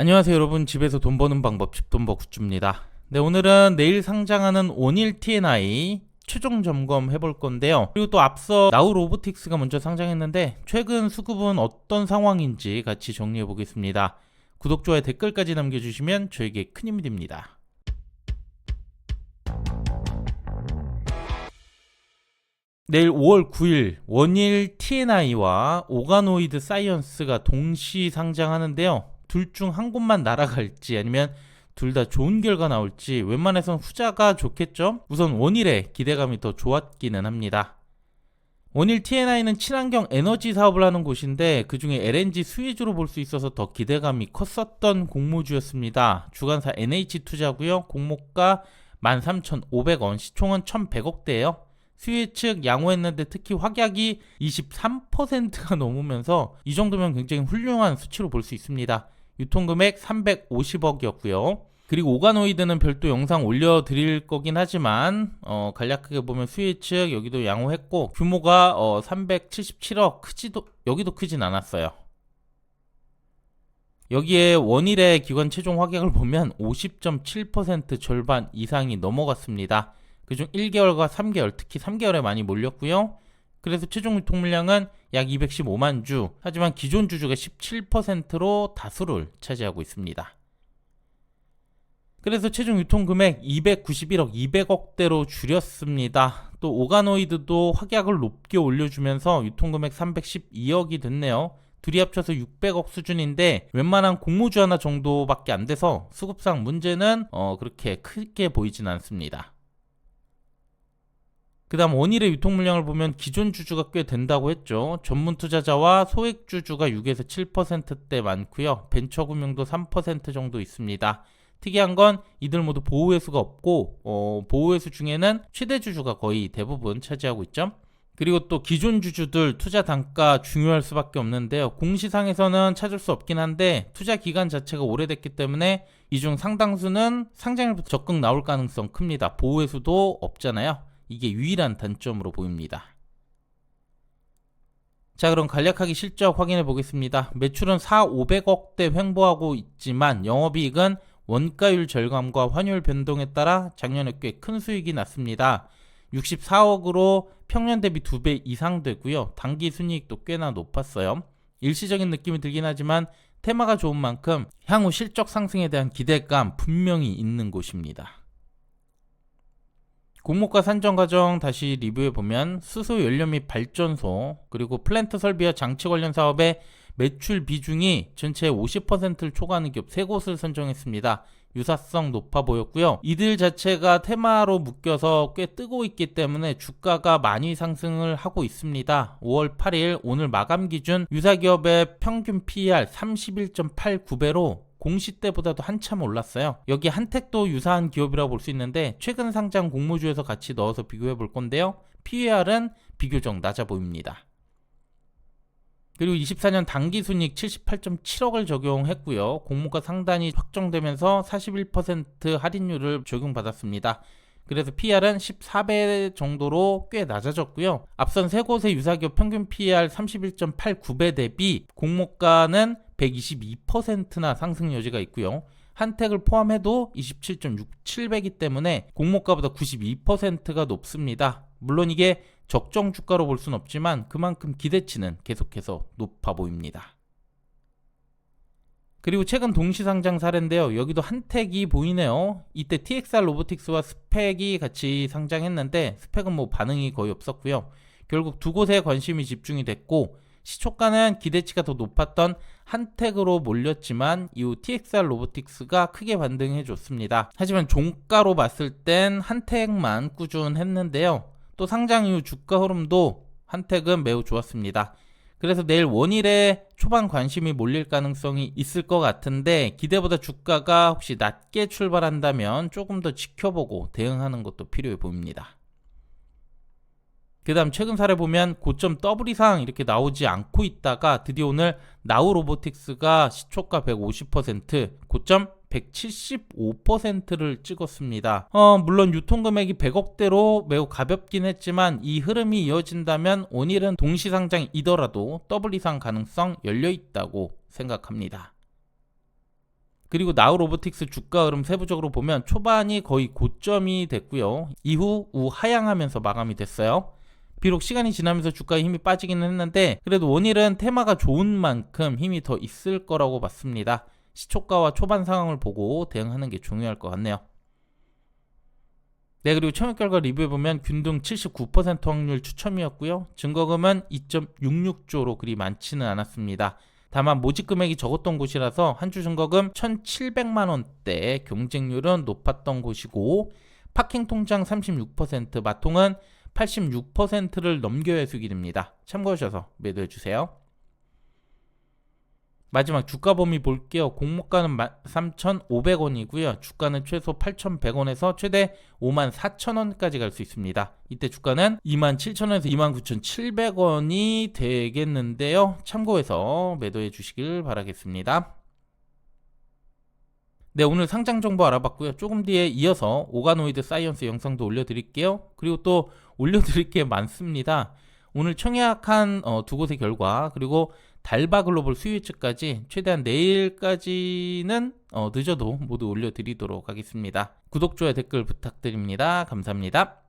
안녕하세요 여러분, 집에서 돈 버는 방법 집돈버굿즈입니다. 네, 오늘은 내일 상장하는 원일 T&I 최종 점검 해볼 건데요. 그리고 또 앞서 나우 로보틱스가 먼저 상장했는데 최근 수급은 어떤 상황인지 같이 정리해 보겠습니다. 구독, 좋아요, 댓글까지 남겨주시면 저에게 큰 힘이 됩니다. 내일 5월 9일 원일 T&I와 오가노이드 사이언스가 동시 상장하는데요. 둘 중 한 곳만 날아갈지 아니면 둘 다 좋은 결과 나올지 웬만해선 후자가 좋겠죠. 우선 원일의 기대감이 더 좋았기는 합니다. 원일 T&I는 친환경 에너지 사업을 하는 곳인데 그중에 LNG 수혜주로 볼 수 있어서 더 기대감이 컸었던 공모주였습니다. 주관사 NH투자고요. 공모가 13,500원, 시총은 1,100억대예요. 수혜 측 양호했는데 특히 확약이 23%가 넘으면서 이 정도면 굉장히 훌륭한 수치로 볼 수 있습니다. 유통금액 350억이었고요. 그리고 오가노이드는 별도 영상 올려드릴 거긴 하지만 간략하게 보면 수혜 측 여기도 양호했고 규모가 377억, 여기도 크진 않았어요. 여기에 원일의 기관 최종 확약을 보면 50.7% 절반 이상이 넘어갔습니다. 그중 1개월과 3개월, 특히 3개월에 많이 몰렸고요. 그래서 최종 유통 물량은 약 215만 주, 하지만 기존 주주가 17%로 다수를 차지하고 있습니다. 그래서 최종 유통 금액 291억, 200억대로 줄였습니다. 또 오가노이드도 확약을 높게 올려주면서 유통 금액 312억이 됐네요. 둘이 합쳐서 600억 수준인데 웬만한 공모주 하나 정도밖에 안 돼서 수급상 문제는 그렇게 크게 보이진 않습니다. 그 다음 원일의 유통 물량을 보면 기존 주주가 꽤 된다고 했죠. 전문 투자자와 소액 주주가 6에서 7%대 많고요. 벤처금융도 3% 정도 있습니다. 특이한 건 이들 모두 보호회수가 없고 보호회수 중에는 최대 주주가 거의 대부분 차지하고 있죠. 그리고 또 기존 주주들 투자 단가 중요할 수밖에 없는데요. 공시상에서는 찾을 수 없긴 한데 투자 기간 자체가 오래됐기 때문에 이 중 상당수는 상장일부터 적극 나올 가능성 큽니다. 보호회수도 없잖아요. 이게 유일한 단점으로 보입니다. 자, 그럼 간략하게 실적 확인해 보겠습니다. 매출은 4,500억대 횡보하고 있지만 영업이익은 원가율 절감과 환율 변동에 따라 작년에 꽤 큰 수익이 났습니다. 64억으로 평년 대비 2배 이상 되고요. 당기 순이익도 꽤나 높았어요. 일시적인 느낌이 들긴 하지만 테마가 좋은 만큼 향후 실적 상승에 대한 기대감 분명히 있는 곳입니다. 공모가 산정 과정 다시 리뷰해보면 수소 연료 및 발전소 그리고 플랜트 설비와 장치 관련 사업의 매출 비중이 전체의 50%를 초과하는 기업 3곳을 선정했습니다. 유사성 높아 보였고요. 이들 자체가 테마로 묶여서 꽤 뜨고 있기 때문에 주가가 많이 상승을 하고 있습니다. 5월 8일 오늘 마감 기준 유사기업의 평균 PER 31.89배로 공시 때보다도 한참 올랐어요. 여기 한택도 유사한 기업이라고 볼 수 있는데 최근 상장 공모주에서 같이 넣어서 비교해 볼 건데요. PER은 비교적 낮아 보입니다. 그리고 24년 당기순이익 78.7억을 적용했고요. 공모가 상단이 확정되면서 41% 할인율을 적용받았습니다. 그래서 PER은 14배 정도로 꽤 낮아졌고요. 앞선 세 곳의 유사기업 평균 PER 31.89배 대비 공모가는 122%나 상승 여지가 있고요. 한택을 포함해도 27.67배이기 때문에 공모가보다 92%가 높습니다. 물론 이게 적정 주가로 볼 수는 없지만 그만큼 기대치는 계속해서 높아 보입니다. 그리고 최근 동시상장 사례인데요. 여기도 한택이 보이네요. 이때 TXR 로보틱스와 스펙이 같이 상장했는데 스펙은 뭐 반응이 거의 없었고요. 결국 두 곳에 관심이 집중이 됐고 시초가는 기대치가 더 높았던 한택으로 몰렸지만 이후 TXR 로보틱스가 크게 반등해 줬습니다. 하지만 종가로 봤을 땐 한택만 꾸준했는데요. 또 상장 이후 주가 흐름도 한택은 매우 좋았습니다. 그래서 내일 원일에 초반 관심이 몰릴 가능성이 있을 것 같은데 기대보다 주가가 혹시 낮게 출발한다면 조금 더 지켜보고 대응하는 것도 필요해 보입니다. 그 다음 최근 사례 보면 고점 더블 이상 이렇게 나오지 않고 있다가 드디어 오늘 나우 로보틱스가 시초가 150%, 고점 175%를 찍었습니다. 물론 유통금액이 100억대로 매우 가볍긴 했지만 이 흐름이 이어진다면 원일은 동시상장이더라도 더블 이상 가능성 열려있다고 생각합니다. 그리고 나우로보틱스 주가 흐름 세부적으로 보면 초반이 거의 고점이 됐고요. 이후 우하향하면서 마감이 됐어요. 비록 시간이 지나면서 주가의 힘이 빠지기는 했는데 그래도 원일은 테마가 좋은 만큼 힘이 더 있을 거라고 봤습니다. 시초가와 초반 상황을 보고 대응하는 게 중요할 것 같네요. 네, 그리고 청약 결과 리뷰해보면 균등 79% 확률 추첨이었고요. 증거금은 2.66조로 그리 많지는 않았습니다. 다만 모집 금액이 적었던 곳이라서 한 주 증거금 1,700만원대, 경쟁률은 높았던 곳이고 파킹 통장 36%, 마통은 86%를 넘겨야 수익이 됩니다. 참고하셔서 매도해주세요. 마지막 주가 범위 볼게요. 공모가는 13,500원이고요. 주가는 최소 8,100원에서 최대 54,000원까지 갈 수 있습니다. 이때 주가는 27,000원에서 29,700원이 되겠는데요. 참고해서 매도해 주시길 바라겠습니다. 네, 오늘 상장 정보 알아봤고요. 조금 뒤에 이어서 오가노이드 사이언스 영상도 올려드릴게요. 그리고 또 올려드릴 게 많습니다. 오늘 청약한 두 곳의 결과, 그리고 달바 글로벌 수요 예측까지 최대한 내일까지는 늦어도 모두 올려드리도록 하겠습니다. 구독, 좋아요, 댓글 부탁드립니다. 감사합니다.